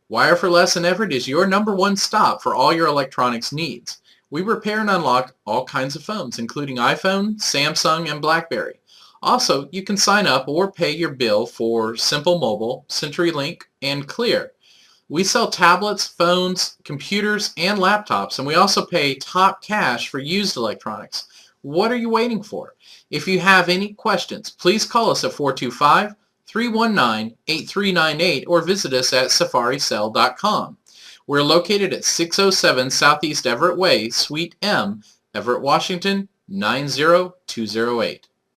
Wire for Less in Everett is your #1 stop for all your electronics needs. We repair and unlock all kinds of phones, including iPhone, Samsung, and BlackBerry. Also, you can sign up or pay your bill for Simple Mobile, CenturyLink, and Clear. We sell tablets, phones, computers, and laptops, and we also pay top cash for used electronics. What are you waiting for? If you have any questions, please call us at 425-319-8398 or visit us at safaricell.com. We're located at 607 Southeast Everett Way, Suite M, Everett, Washington, 90208.